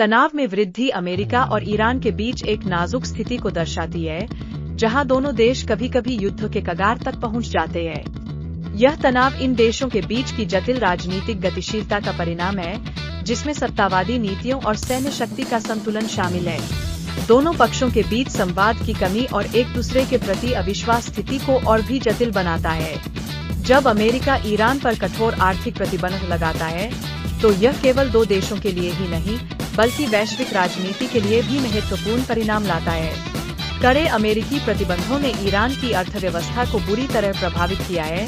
तनाव में वृद्धि अमेरिका और ईरान के बीच एक नाजुक स्थिति को दर्शाती है, जहां दोनों देश कभी कभी युद्ध के कगार तक पहुंच जाते हैं। यह तनाव इन देशों के बीच की जटिल राजनीतिक गतिशीलता का परिणाम है, जिसमें सत्तावादी नीतियों और सैन्य शक्ति का संतुलन शामिल है। दोनों पक्षों के बीच संवाद की कमी और एक दूसरे के प्रति अविश्वास स्थिति को और भी जटिल बनाता है। जब अमेरिका ईरान पर कठोर आर्थिक प्रतिबंध लगाता है, तो यह केवल दो देशों के लिए ही नहीं, बल्कि वैश्विक राजनीति के लिए भी महत्वपूर्ण परिणाम लाता है। कड़े अमेरिकी प्रतिबंधों ने ईरान की अर्थव्यवस्था को बुरी तरह प्रभावित किया है,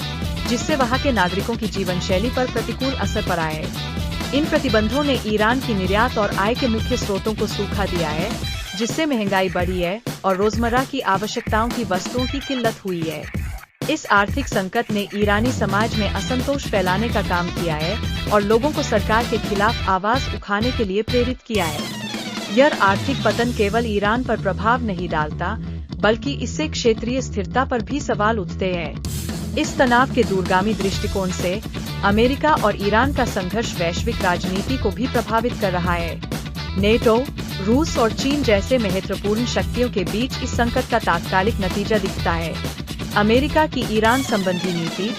जिससे वहां के नागरिकों की जीवन शैली पर प्रतिकूल असर पड़ा है। इन प्रतिबंधों ने ईरान की निर्यात और आय के मुख्य स्रोतों को सूखा दिया है, जिससे महंगाई बढ़ी है और रोजमर्रा की आवश्यकताओं की वस्तुओं की किल्लत हुई है। इस आर्थिक संकट ने ईरानी समाज में असंतोष फैलाने का काम किया है और लोगों को सरकार के खिलाफ आवाज उठाने के लिए प्रेरित किया है। यह आर्थिक पतन केवल ईरान पर प्रभाव नहीं डालता, बल्कि इससे क्षेत्रीय स्थिरता पर भी सवाल उठते हैं। इस तनाव के दूरगामी दृष्टिकोण से अमेरिका और ईरान का संघर्ष वैश्विक राजनीति को भी प्रभावित कर रहा है। नेटो, रूस और चीन जैसे महत्वपूर्ण शक्तियों के बीच इस संकट का तात्कालिक नतीजा दिखता है। अमेरिका की ईरान संबंधी नीति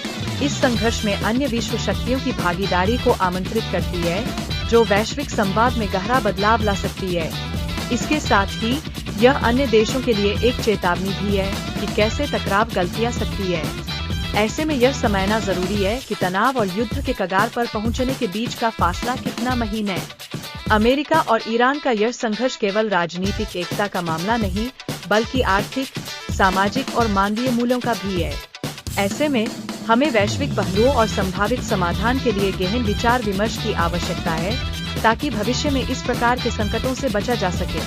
इस संघर्ष में अन्य विश्व शक्तियों की भागीदारी को आमंत्रित करती है, जो वैश्विक संवाद में गहरा बदलाव ला सकती है। इसके साथ ही यह अन्य देशों के लिए एक चेतावनी भी है कि कैसे टकराव गलतियां सकती है। ऐसे में यह समझना जरूरी है कि तनाव और युद्ध के कगार पर पहुंचने के बीच का फासला कितना महीन है। अमेरिका और ईरान का यह संघर्ष केवल राजनीतिक एकता का मामला नहीं, बल्कि आर्थिक, सामाजिक और मानवीय मूल्यों का भी है। ऐसे में हमें वैश्विक पहलुओं और संभावित समाधान के लिए गहन विचार विमर्श की आवश्यकता है, ताकि भविष्य में इस प्रकार के संकटों से बचा जा सके।